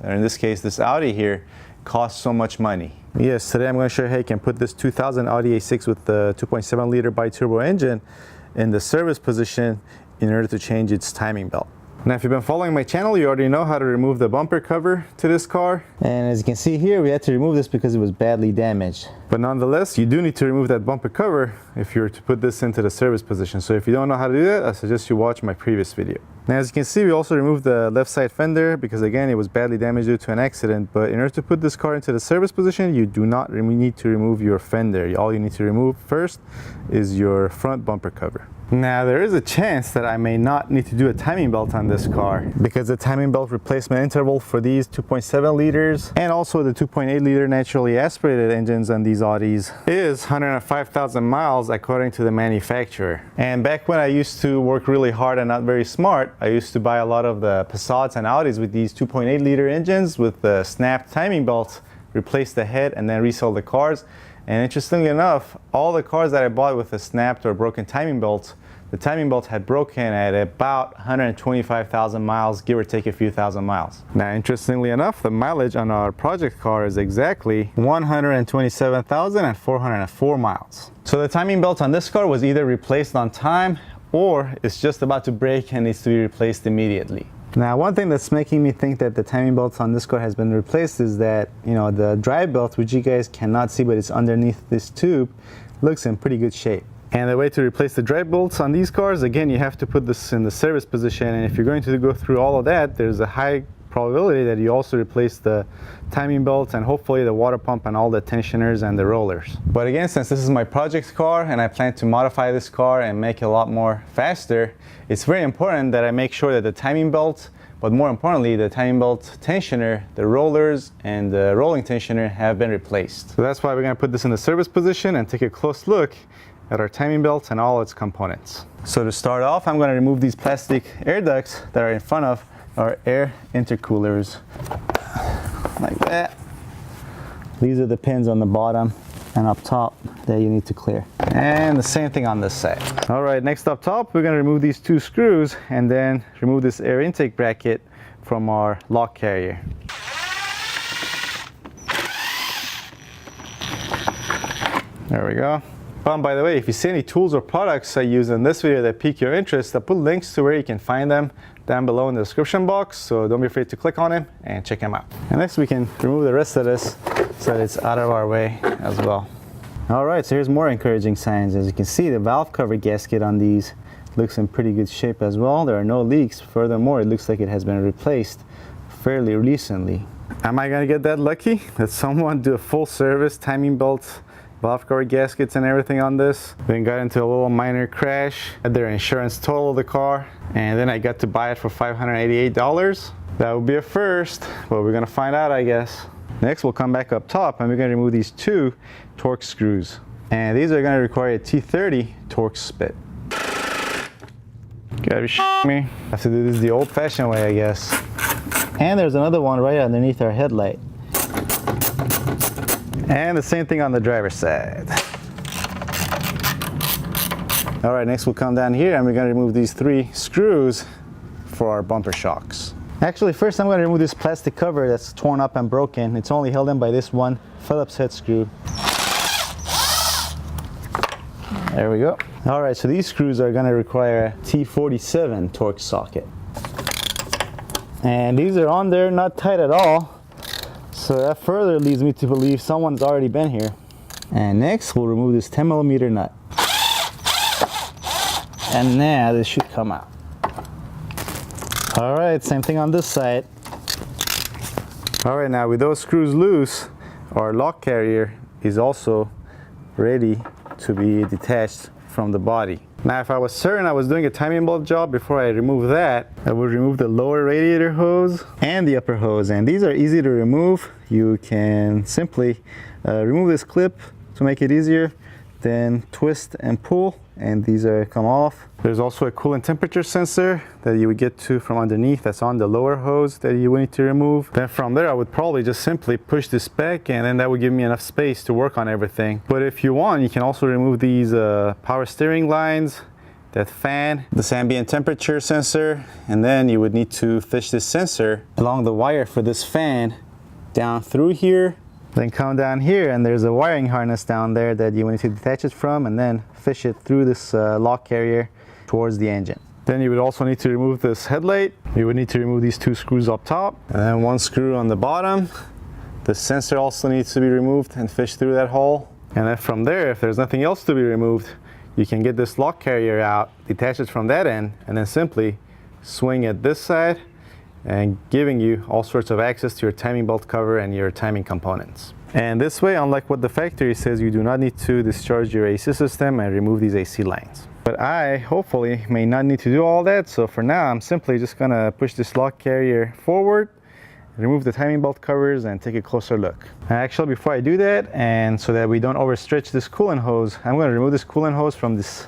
or in this case this Audi here, costs so much money. Yes, today I'm going to show you how you can put this 2000 Audi A6 with the 2.7 liter bi-turbo engine in the service position in order to change its timing belt. Now if you've been following my channel, you already know how to remove the bumper cover to this car. And as you can see here, we had to remove this because it was badly damaged. But nonetheless, you do need to remove that bumper cover if you were to put this into the service position. So if you don't know how to do that, I suggest you watch my previous video. Now as you can see, we also removed the left side fender because again, it was badly damaged due to an accident. But in order to put this car into the service position, you do not need to remove your fender. All you need to remove first is your front bumper cover. Now there is a chance that I may not need to do a timing belt on this car because the timing belt replacement interval for these 2.7 liters and also the 2.8 liter naturally aspirated engines on these Audis is 105,000 miles according to the manufacturer. And back when I used to work really hard and not very smart, I used to buy a lot of the Passats and Audis with these 2.8 liter engines with the snapped timing belts, replace the head and then resell the cars. And interestingly enough, all the cars that I bought with a snapped or broken timing belt, the timing belt had broken at about 125,000 miles, give or take a few thousand miles. Now, interestingly enough, the mileage on our project car is exactly 127,404 miles. So the timing belt on this car was either replaced on time or it's just about to break and needs to be replaced immediately. Now, one thing that's making me think that the timing belt on this car has been replaced is that, the drive belt, which you guys cannot see, but it's underneath this tube, looks in pretty good shape. And the way to replace the drive bolts on these cars, again, you have to put this in the service position. And if you're going to go through all of that, there's a high probability that you also replace the timing belt and hopefully the water pump and all the tensioners and the rollers. But again, since this is my project car and I plan to modify this car and make it a lot more faster, it's very important that I make sure that the timing belt, but more importantly, the timing belt tensioner, the rollers, and the rolling tensioner have been replaced. So that's why we're going to put this in the service position and take a close look at our timing belt and all its components. So to start off, I'm going to remove these plastic air ducts that are in front of our air intercoolers, like that. These are the pins on the bottom and up top that you need to clear. And the same thing on this side. All right, next up top, we're going to remove these two screws and then remove this air intake bracket from our lock carrier. There we go. By the way, if you see any tools or products I use in this video that pique your interest, I'll put links to where you can find them down below in the description box, so don't be afraid to click on them and check them out. And next we can remove the rest of this so that it's out of our way as well. Alright, so here's more encouraging signs. As you can see, the valve cover gasket on these looks in pretty good shape as well. There are no leaks. Furthermore, it looks like it has been replaced fairly recently. Am I going to get that lucky that someone do a full service timing belt, valve cover gaskets and everything on this? Then got into a little minor crash, had their insurance total the car, and then I got to buy it for $588. That would be a first, but we're gonna find out, I guess. Next, we'll come back up top and we're gonna remove these two Torx screws. And these are gonna require a T30 Torx spit. Gotta be shitting me. Have to do this the old-fashioned way, I guess. And there's another one right underneath our headlight. And the same thing on the driver's side. All right, next we'll come down here and we're gonna remove these three screws for our bumper shocks. Actually, first I'm gonna remove this plastic cover that's torn up and broken. It's only held in by this one Phillips head screw. There we go. All right, so these screws are gonna require a T47 Torx socket. And these are on there, not tight at all. So that further leads me to believe someone's already been here. And next, we'll remove this 10mm nut. And now this should come out. All right, same thing on this side. All right, now with those screws loose, our lock carrier is also ready to be detached from the body. Now, if I was certain I was doing a timing belt job before I remove that, I would remove the lower radiator hose and the upper hose. And these are easy to remove. You can simply remove this clip to make it easier, then twist and pull, and these come off. There's also a coolant temperature sensor that you would get to from underneath that's on the lower hose that you would need to remove. Then from there, I would probably just simply push this back, and then that would give me enough space to work on everything. But if you want, you can also remove these power steering lines that fan, this ambient temperature sensor, and then you would need to fish this sensor along the wire for this fan down through here. Then come down here and there's a wiring harness down there that you need to detach it from and then fish it through this lock carrier towards the engine. Then you would also need to remove this headlight. You would need to remove these two screws up top and then one screw on the bottom. The sensor also needs to be removed and fished through that hole. And then from there, if there's nothing else to be removed, you can get this lock carrier out, detach it from that end, and then simply swing it this side and giving you all sorts of access to your timing belt cover and your timing components. And this way, unlike what the factory says, you do not need to discharge your AC system and remove these AC lines. But I, hopefully, may not need to do all that, so for now, I'm simply just gonna push this lock carrier forward, remove the timing belt covers, and take a closer look. Actually, before I do that, and so that we don't overstretch this coolant hose, I'm gonna remove this coolant hose from this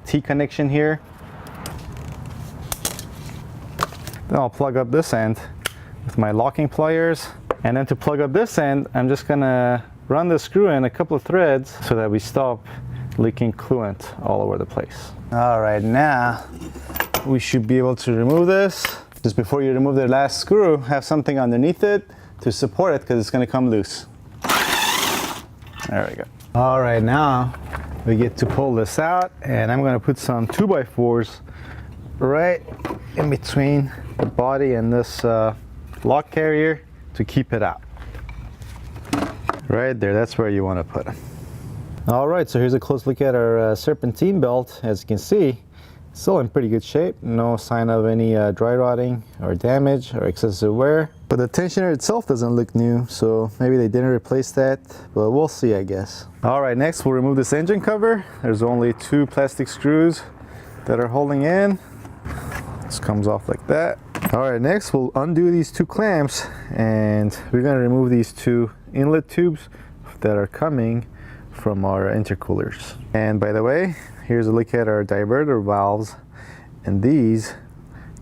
T connection here. Then I'll plug up this end with my locking pliers. And then to plug up this end, I'm just gonna run the screw in a couple of threads so that we stop leaking coolant all over the place. All right, now we should be able to remove this. Just before you remove the last screw, have something underneath it to support it because it's gonna come loose. There we go. All right, now we get to pull this out and I'm gonna put some 2x4s right in between the body and this lock carrier to keep it out. Right there, that's where you want to put it. All right, so here's a close look at our serpentine belt. As you can see, still in pretty good shape. No sign of any dry rotting or damage or excessive wear. But the tensioner itself doesn't look new, so maybe they didn't replace that, but we'll see, I guess. All right, next we'll remove this engine cover. There's only 2 plastic screws that are holding in. This comes off like that. All right, next we'll undo these 2 clamps and we're gonna remove these 2 inlet tubes that are coming from our intercoolers. And by the way, here's a look at our diverter valves, and these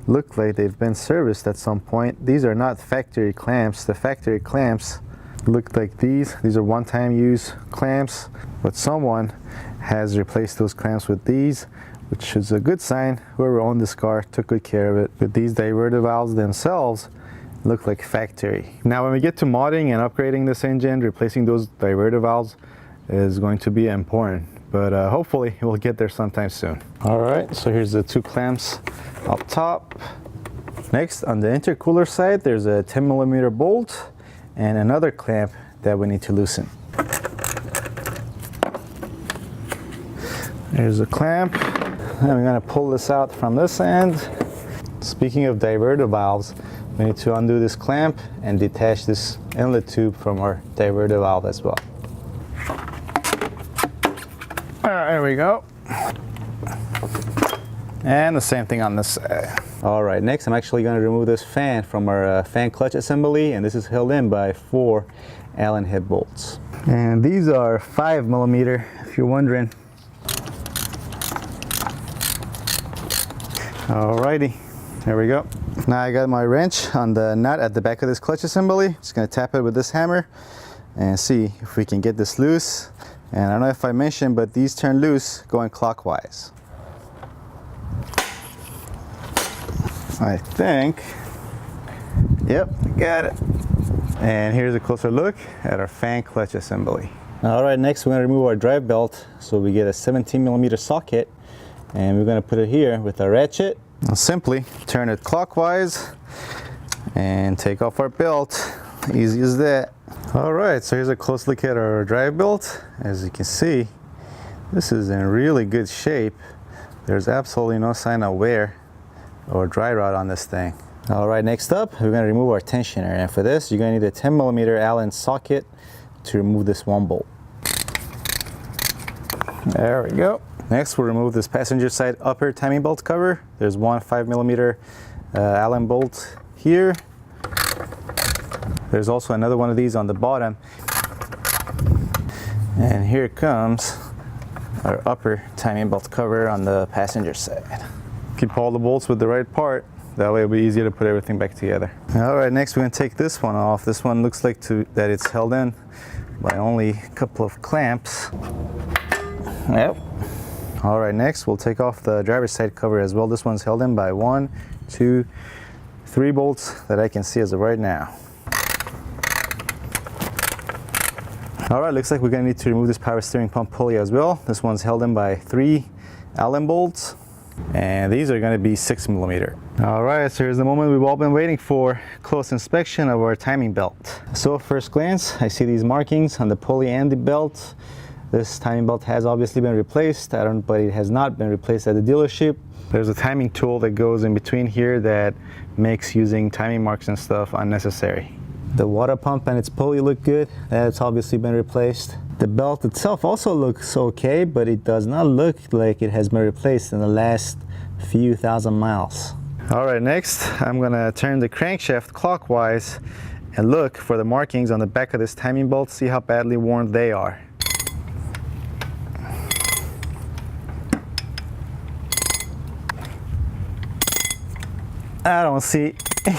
look like they've been serviced at some point. These are not factory clamps. The factory clamps look like these. These are one-time use clamps, but someone has replaced those clamps with these, which is a good sign. Whoever owned this car took good care of it. But these diverter valves themselves look like factory. Now when we get to modding and upgrading this engine, replacing those diverter valves is going to be important, but hopefully we'll get there sometime soon. All right, so here's the 2 clamps up top. Next, on the intercooler side, there's a 10mm bolt and another clamp that we need to loosen. There's a clamp, and we're gonna pull this out from this end. Speaking of diverter valves, we need to undo this clamp and detach this inlet tube from our diverter valve as well. All right, there we go. And the same thing on this side. All right, next I'm actually going to remove this fan from our fan clutch assembly, and this is held in by 4 Allen head bolts. And these are 5mm, if you're wondering. Alrighty, there we go. Now I got my wrench on the nut at the back of this clutch assembly. Just gonna tap it with this hammer and see if we can get this loose. And I don't know if I mentioned, but these turn loose going clockwise. I think, yep, got it. And here's a closer look at our fan clutch assembly. All right, next we're gonna remove our drive belt. So we get a 17mm socket, and we're gonna put it here with a ratchet. I'll simply turn it clockwise and take off our belt. Easy as that. All right, so here's a close look at our drive belt. As you can see, this is in really good shape. There's absolutely no sign of wear or dry rot on this thing. All right, next up, we're gonna remove our tensioner. And for this, you're gonna need a 10mm Allen socket to remove this 1 bolt. There we go. Next, we'll remove this passenger side upper timing belt cover. There's one 5mm Allen bolt here. There's also another one of these on the bottom. And here comes our upper timing belt cover on the passenger side. Keep all the bolts with the right part. That way it'll be easier to put everything back together. All right, next we're gonna take this one off. This one looks like that it's held in by only a couple of clamps. Yep. All right, next we'll take off the driver's side cover as well. This one's held in by 1, 2, 3 bolts that I can see as of right now. All right, looks like we're gonna need to remove this power steering pump pulley as well. This one's held in by 3 Allen bolts, and these are gonna be 6mm. All right, so here's the moment we've all been waiting for, close inspection of our timing belt. So first glance, I see these markings on the pulley and the belt. This timing belt has obviously been replaced, but it has not been replaced at the dealership. There's a timing tool that goes in between here that makes using timing marks and stuff unnecessary. The water pump and its pulley look good. That's obviously been replaced. The belt itself also looks okay, but it does not look like it has been replaced in the last few thousand miles. All right, next I'm gonna turn the crankshaft clockwise and look for the markings on the back of this timing belt, see how badly worn they are. I don't see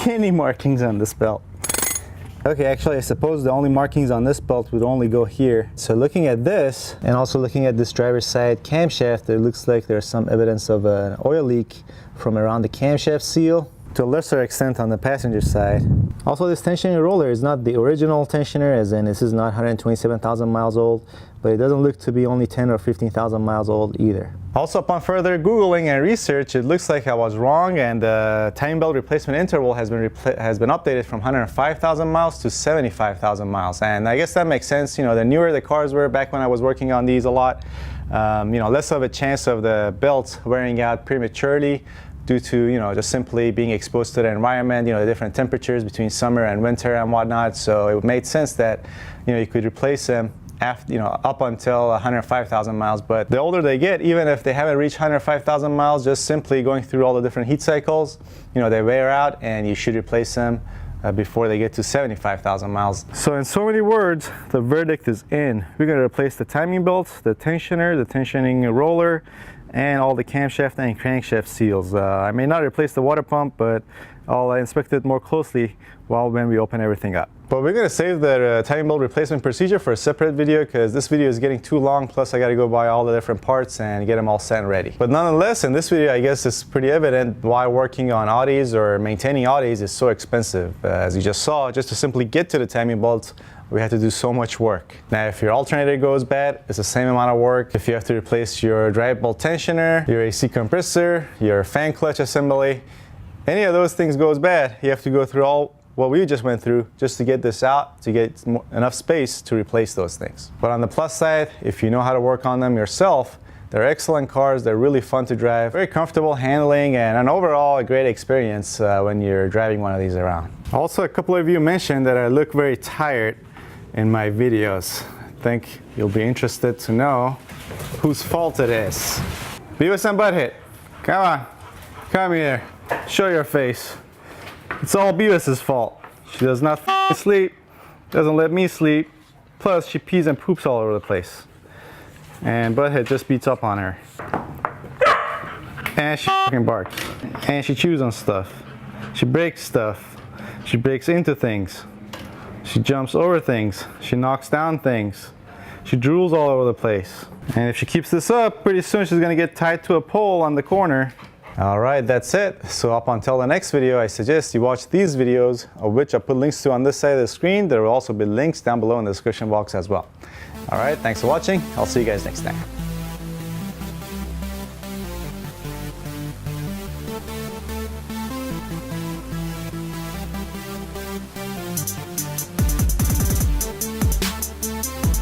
any markings on this belt. Okay, actually I suppose the only markings on this belt would only go here. So looking at this and also looking at this driver's side camshaft, it looks like there's some evidence of an oil leak from around the camshaft seal, to a lesser extent on the passenger side. Also, this tensioning roller is not the original tensioner, as in this is not 127,000 miles old, but it doesn't look to be only 10 or 15,000 miles old either. Also, upon further Googling and research, it looks like I was wrong, and the timing belt replacement interval has been updated from 105,000 miles to 75,000 miles. And I guess that makes sense. You know, the newer the cars were back when I was working on these a lot, you know, less of a chance of the belts wearing out prematurely due to, you know, just simply being exposed to the environment, you know, the different temperatures between summer and winter and whatnot. So it made sense that, you know, you could replace them after, you know, up until 105,000 miles. But the older they get, even if they haven't reached 105,000 miles, just simply going through all the different heat cycles, you know, they wear out, and you should replace them before they get to 75,000 miles. So in so many words, the verdict is in. We're going to replace the timing belts, the tensioner, the tensioning roller, and all the camshaft and crankshaft seals. I may not replace the water pump, but I'll inspect it more closely when we open everything up. But we're going to save the timing belt replacement procedure for a separate video, because this video is getting too long, plus I got to go buy all the different parts and get them all set and ready. But nonetheless, in this video, I guess it's pretty evident why working on Audis or maintaining Audis is so expensive. As you just saw, just to simply get to the timing belt, we have to do so much work. Now, if your alternator goes bad, it's the same amount of work. If you have to replace your drive belt tensioner, your AC compressor, your fan clutch assembly, any of those things goes bad, you have to go through all what we just went through just to get this out, to get enough space to replace those things. But on the plus side, if you know how to work on them yourself, they're excellent cars. They're really fun to drive, very comfortable handling, and overall a great experience when you're driving one of these around. Also, a couple of you mentioned that I look very tired in my videos. I think you'll be interested to know whose fault it is. Beavis and Butthead, come on, come here, show your face. It's all Beavis's fault. She does not sleep, doesn't let me sleep, plus she pees and poops all over the place. And Butthead just beats up on her. And she fucking barks. And she chews on stuff. She breaks stuff. She breaks into things. She jumps over things. She knocks down things. She drools all over the place. And if she keeps this up, pretty soon she's gonna get tied to a pole on the corner. All right, that's it. So up until the next video, I suggest you watch these videos, of which I put links to on this side of the screen. There will also be links down below in the description box as well. All right, thanks for watching. I'll see you guys next time.